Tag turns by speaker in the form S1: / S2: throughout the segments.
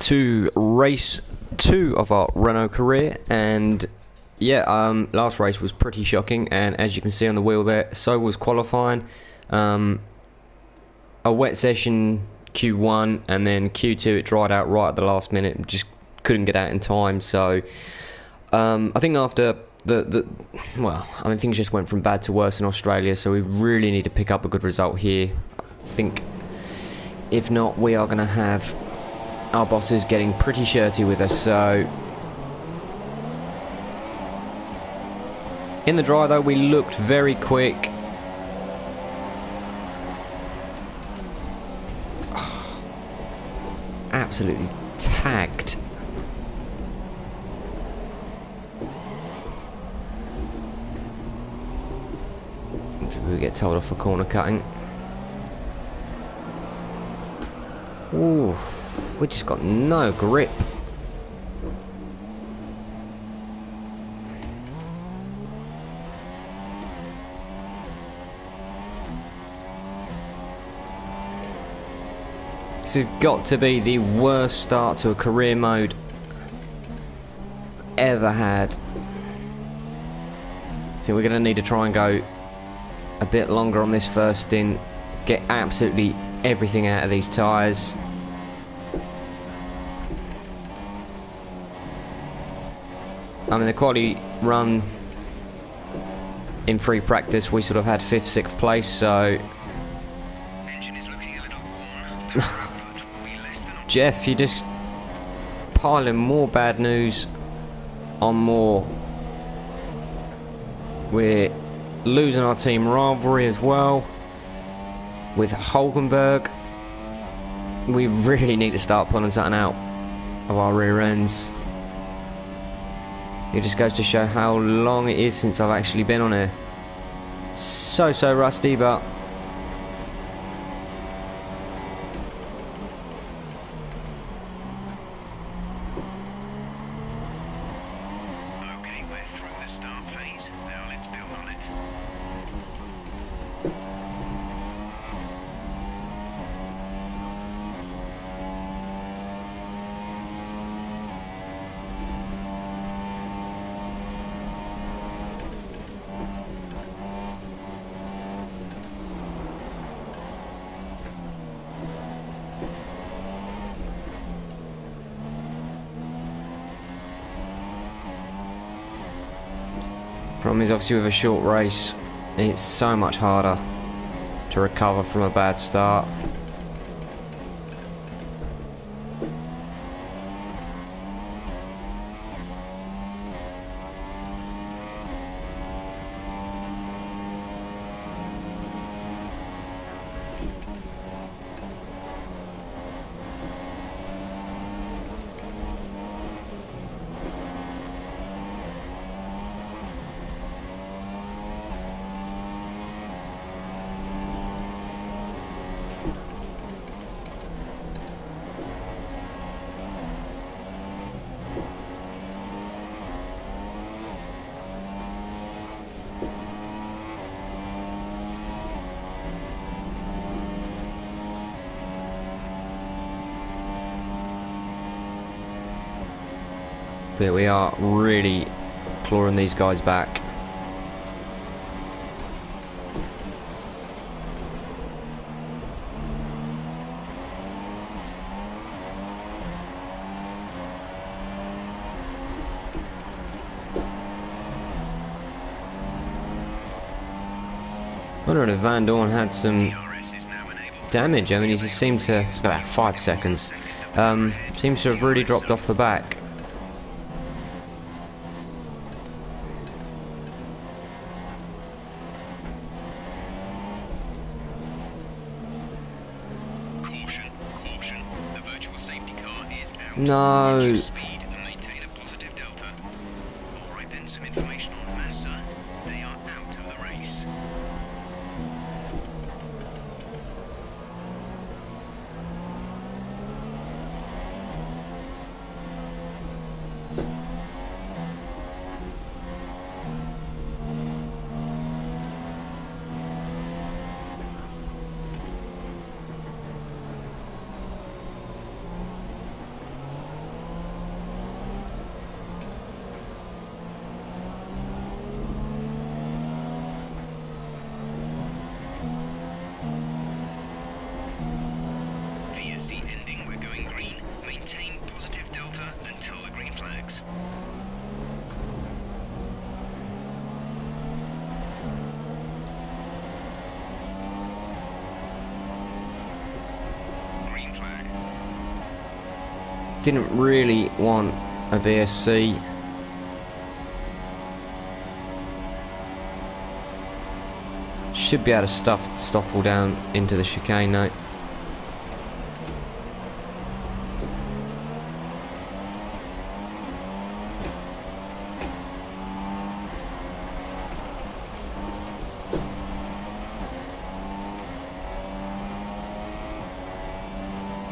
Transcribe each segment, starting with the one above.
S1: to race 2 of our Renault Career, and yeah, last race was pretty shocking, and as you can see on the wheel there, so was qualifying. A wet session Q1, and then Q2 it dried out right at the last minute, just couldn't get out in time. So I think after things just went from bad to worse in Australia, so we really need to pick up a good result here. I think if not, we are going to have our bosses getting pretty shirty with us. So in the dry though, we looked very quick. Absolutely tagged. We get told off for corner cutting. Ooh, we just got no grip. This has got to be the worst start to a career mode ever had. I think we're going to need to try and go a bit longer on this first stint, get absolutely everything out of these tyres. I mean, the quality run in free practice, we sort of had 5th, 6th place, so
S2: engine is looking a little worn.
S1: Jeff, you're just piling more bad news on more. We're losing our team rivalry as well with Hulkenberg. We really need to start pulling something out of our rear ends. It just goes to show how long it is since I've actually been on here. So rusty, but
S2: Okay, we're through the start phase. Now let's build on it.
S1: problem is obviously with a short race, it's so much harder to recover from a bad start. But we are really clawing these guys back. I wonder if Van Dorn had some damage. I mean, he just seemed to, it's about 5 seconds, seems to have really dropped off the back. No.
S2: Speed and maintain a positive delta. Alright then, some information on Massa. They are out of the race.
S1: Didn't really want a VSC. Should be able to stuff all down into the chicane though.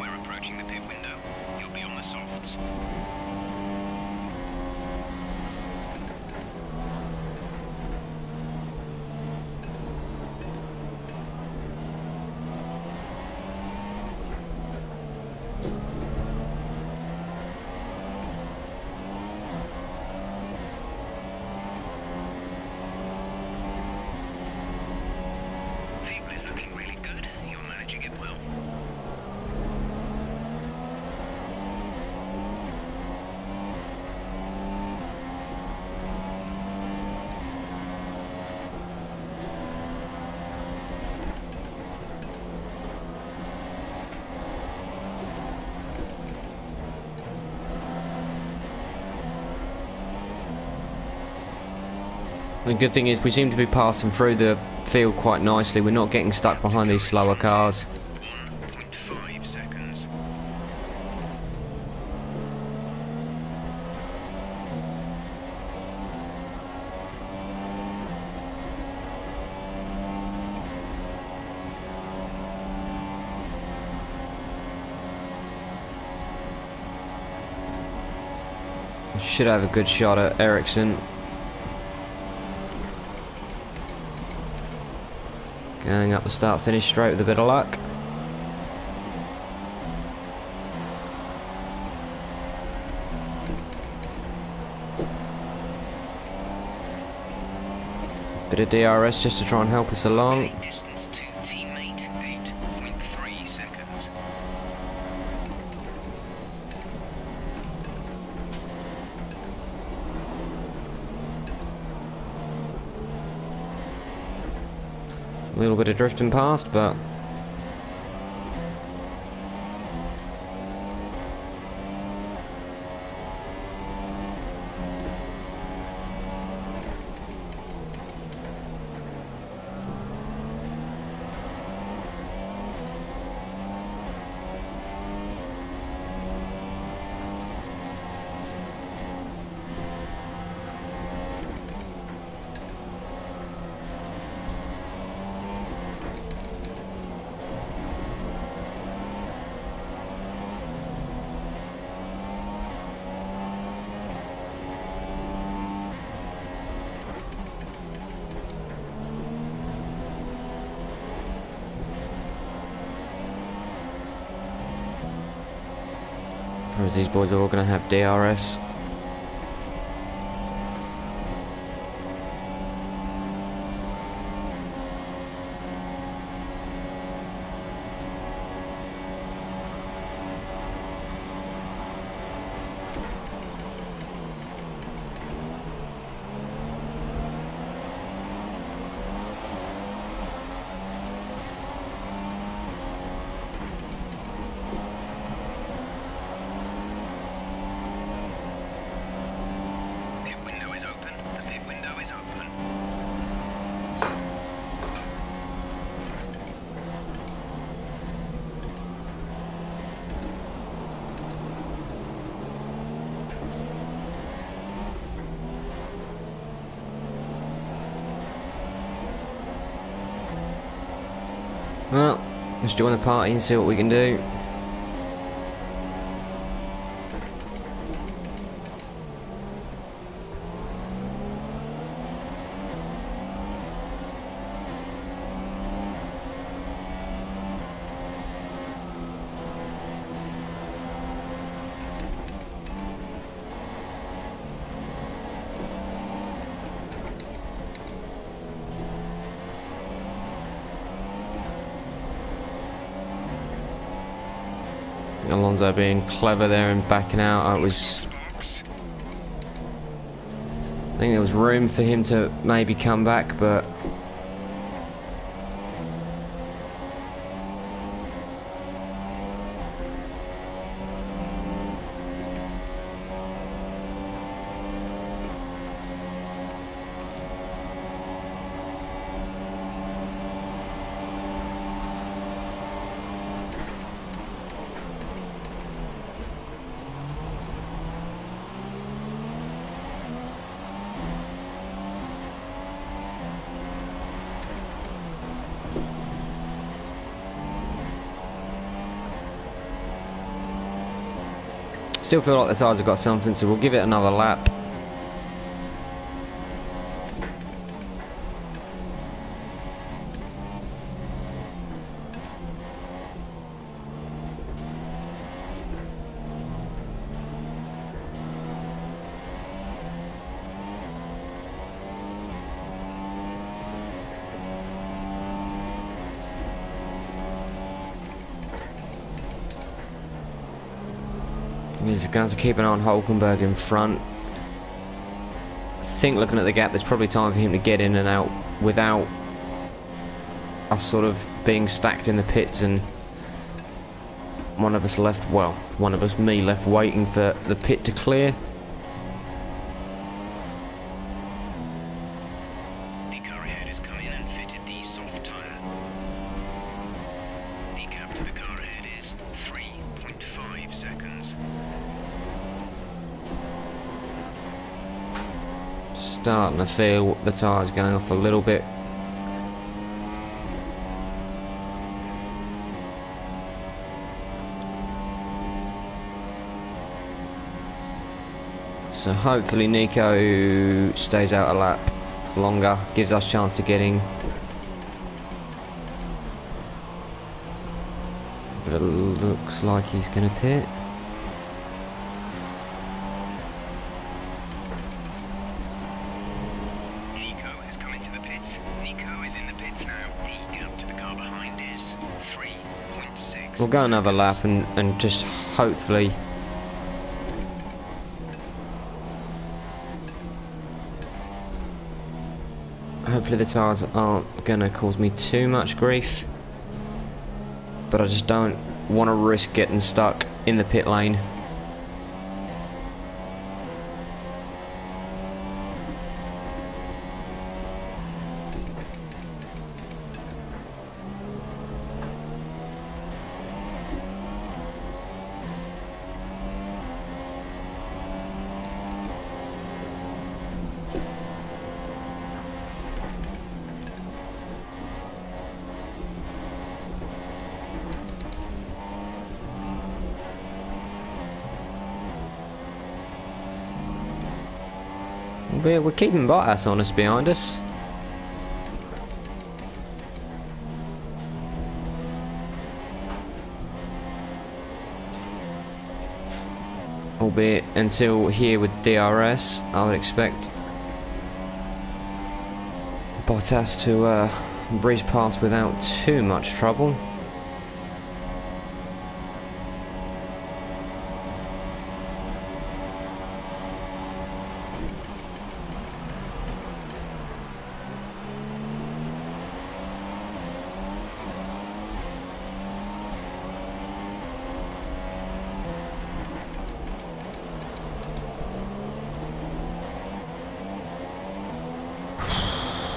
S2: We're approaching the pit window. You'll be on the softs. Fuel is looking really good. You're managing it well.
S1: The good thing is we seem to be passing through the field quite nicely. We're not getting stuck behind these slower cars.
S2: 1.5 seconds.
S1: Should have a good shot at Ericsson. Going up the start finish straight with a bit of luck. Bit of DRS just to try and help us along.
S2: Distance to teammate 8.3 seconds.
S1: A little bit of drifting past, but these boys are all going to have DRS.
S2: Pit window is open. The pit window is open.
S1: Well, let's join the party and see what we can do. Alonso being clever there and backing out. I think there was room for him to maybe come back, but Still feel like the tyres have got something, so we'll give it another lap. He's going to keep an eye on Hulkenberg in front. I think looking at the gap, there's probably time for him to get in and out without us sort of being stacked in the pits and one of us left, well, one of us, me, left waiting for the pit to clear.
S2: The car ahead has come in and fitted the soft tyre. The gap to the car ahead is 3.5 seconds.
S1: Starting to feel the tyres going off a little bit. So hopefully Nico stays out a lap longer, gives us a chance to get in. But it looks like he's going to pit.
S2: Nico has come into the pits. Nico is in the pits now. The gap to the car behind is 3.6.
S1: We'll go another lap and just hopefully the tyres aren't going to cause me too much grief, but I just don't want to risk getting stuck in the pit lane. We're keeping Bottas honest behind us. Albeit until here with DRS, I would expect Bottas to breeze past without too much trouble.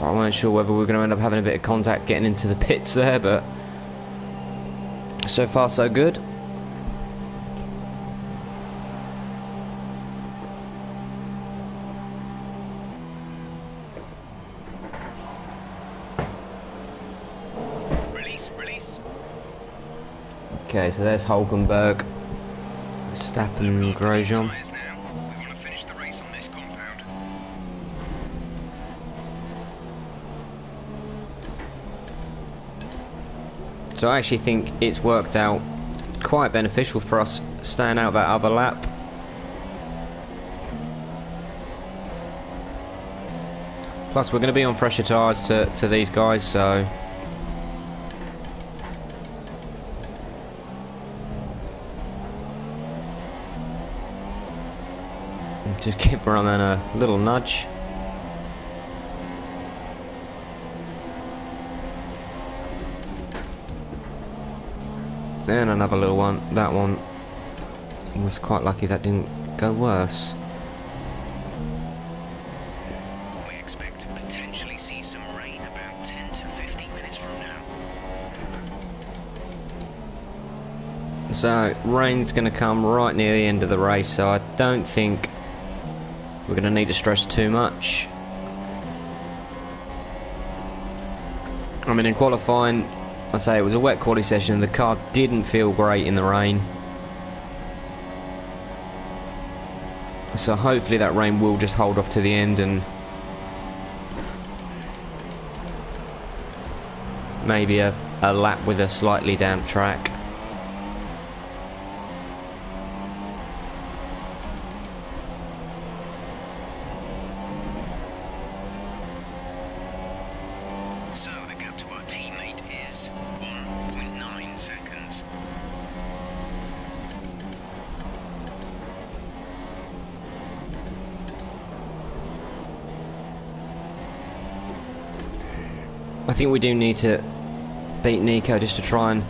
S1: I wasn't sure whether we were going to end up having a bit of contact getting into the pits there, but so far so good.
S2: Release.
S1: Okay, so there's Hulkenberg, Verstappen, Grosjean.
S2: Tyres now. We want to finish the race on this compound.
S1: So I actually think it's worked out quite beneficial for us staying out that other lap. Plus we're going to be on fresher tyres to these guys, so just give Roman a little nudge. And another little one. That one was quite lucky that didn't go worse.
S2: We expect to potentially see some rain about 10 to 15 minutes from now.
S1: So rain's going to come right near the end of the race, so I don't think we're going to need to stress too much. I mean, in qualifying, I say it was a wet quali session. The car didn't feel great in the rain. So hopefully that rain will just hold off to the end and maybe a lap with a slightly damp track.
S2: So the gap to our teammate is 1.9 seconds.
S1: I think we do need to beat Nico just to try and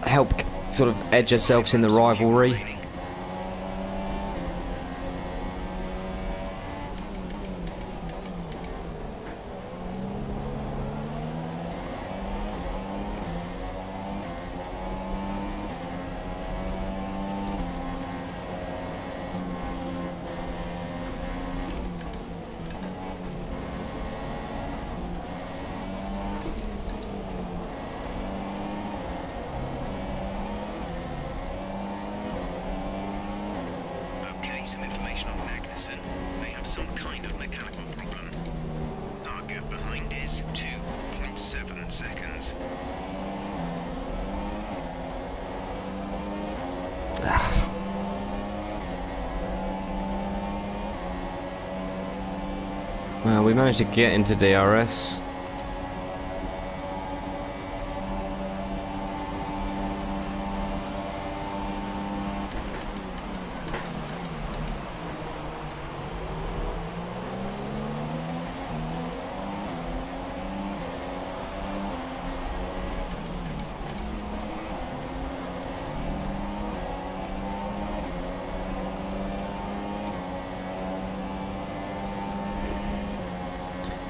S1: help sort of edge ourselves in the rivalry.
S2: Some information on Magnussen. They have some kind of mechanical problem. Our gap behind is 2.7 seconds.
S1: Well, we managed to get into DRS.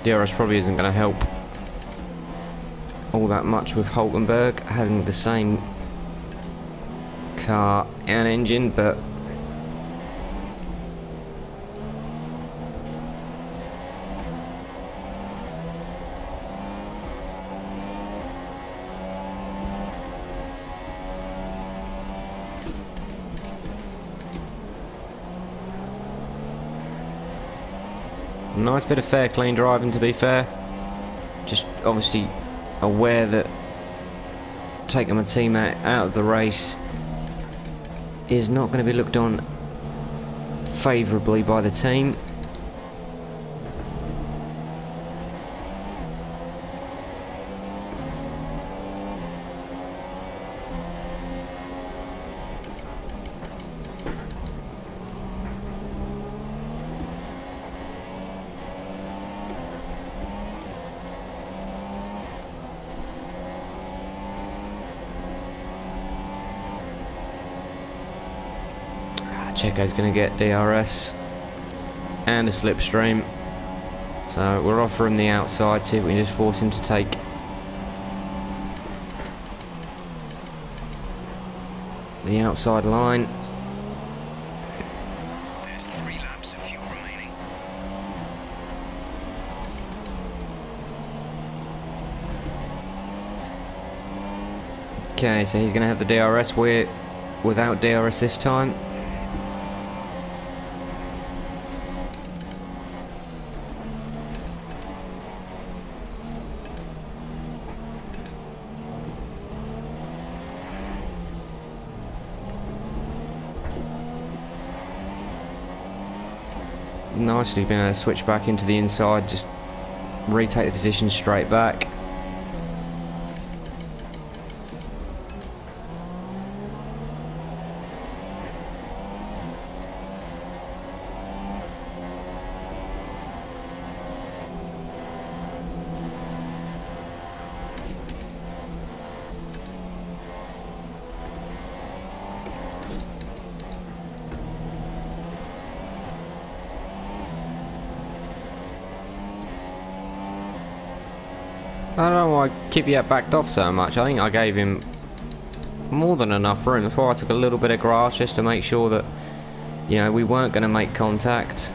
S1: DRS probably isn't going to help all that much with Hulkenberg having the same car and engine, but nice bit of fair, clean driving, to be fair. Just obviously aware that taking my teammate out of the race is not going to be looked on favourably by the team. Checo's going to get DRS and a slipstream, so we're offering the outside, see if we can just force him to take the outside line.
S2: There's 3 laps of fuel remaining.
S1: Okay, so he's going to have the DRS. We're without DRS this time. Nicely been able to switch back into the inside, just retake the position straight back. I don't know why Kvyat backed off so much. I think I gave him more than enough room. That's why I took a little bit of grass just to make sure that, you know, we weren't going to make contact.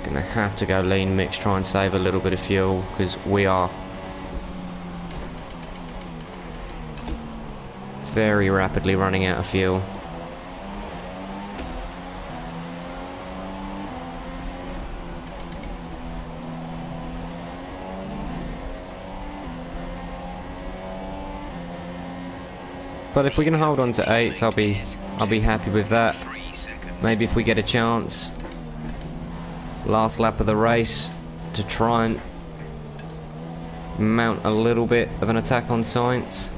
S1: Gonna have to go lean mix, try and save a little bit of fuel, because we are very rapidly running out of fuel. But if we can hold on to 8th, I'll be happy with that. Maybe if we get a chance, last lap of the race, to try and mount a little bit of an attack on Sainz.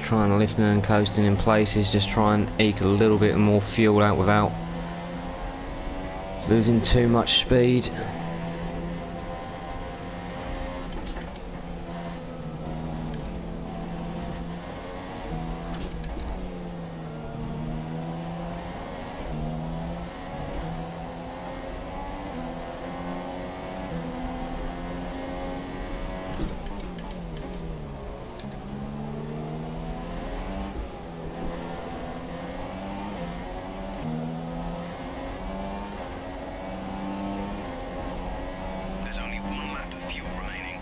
S1: Trying to lifting and coasting in places, just try and eke a little bit more fuel out without losing too much speed.
S2: There's only one lap of fuel remaining.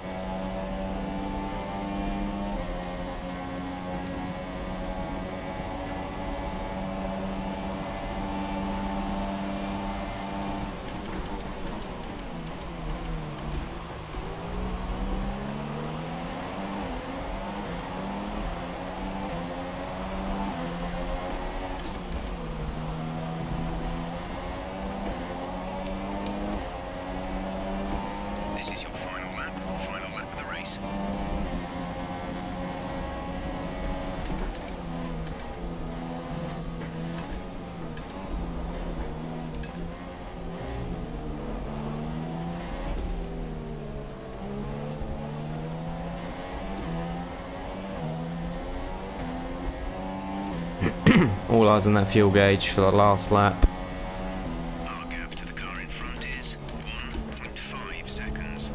S2: This is your final lap of the race.
S1: All eyes on that fuel gauge for the last lap.
S2: Our gap to the car in front is 1.5 seconds.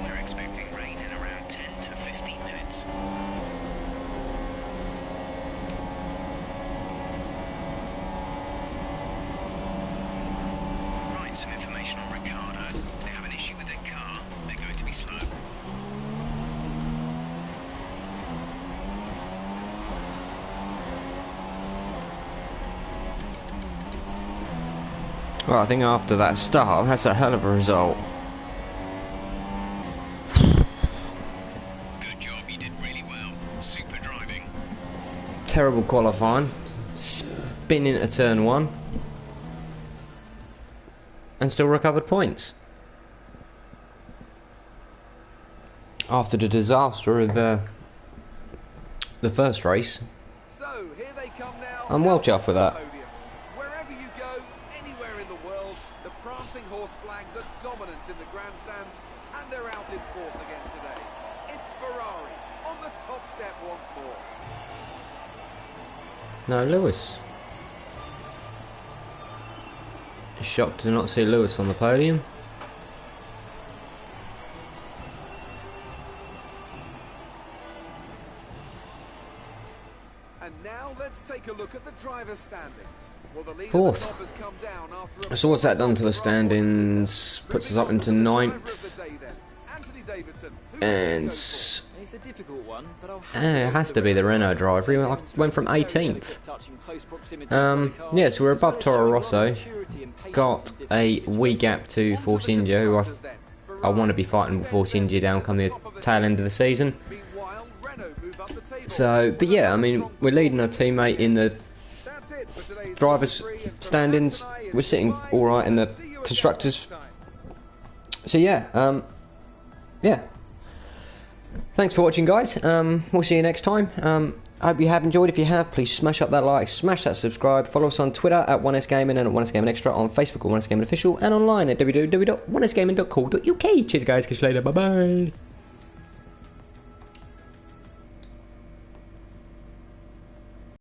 S2: We're expecting rain in around 10 to 15 minutes. Right, some information on Ricardo. They have an issue with their car. They're going to be slow.
S1: Well, I think after that start, that's a hell of a result.
S2: Good job, you did really well. Super driving.
S1: Terrible qualifying. Spin into turn 1. And still recovered points. After the disaster of the first race,
S3: So here they come now.
S1: I'm well chuffed with that.
S3: Podium. Wherever you go, anywhere in the world, the prancing horse flags are dominant in the grandstands, and they're out in force again today. It's Ferrari on the top step once more.
S1: No Lewis. Shocked to not see Lewis on the podium.
S3: And now let's take a look at the driver's standings. Well, the lead
S1: Fourth.
S3: at the top has come down after a
S1: So what's that done to the standings? Puts us up into 9th. And
S4: It's a difficult one, but
S1: it has to be the Renault driver. He went from 18th. Yeah, so we're above Toro Rosso. Got a wee gap to Force India, who I want to be fighting with Force India down come the tail end of the season.
S3: move up the table.
S1: So, but yeah, I mean, we're leading our teammate in the
S3: That's it for today's
S1: drivers'
S3: Grand Prix, and from
S1: standings.
S3: Anthony,
S1: We're
S3: it's
S1: sitting
S3: goodbye.
S1: all right in the
S3: See you again
S1: constructors.
S3: next time.
S1: So yeah, yeah. Thanks for watching, guys. We'll see you next time. I hope you have enjoyed. If you have, please smash up that like, smash that subscribe. Follow us on Twitter at 1sgaming and at 1sgaming extra, on Facebook at 1sgaming official, and online at www.1sgaming.co.uk. Cheers, guys. Catch you later. Bye bye.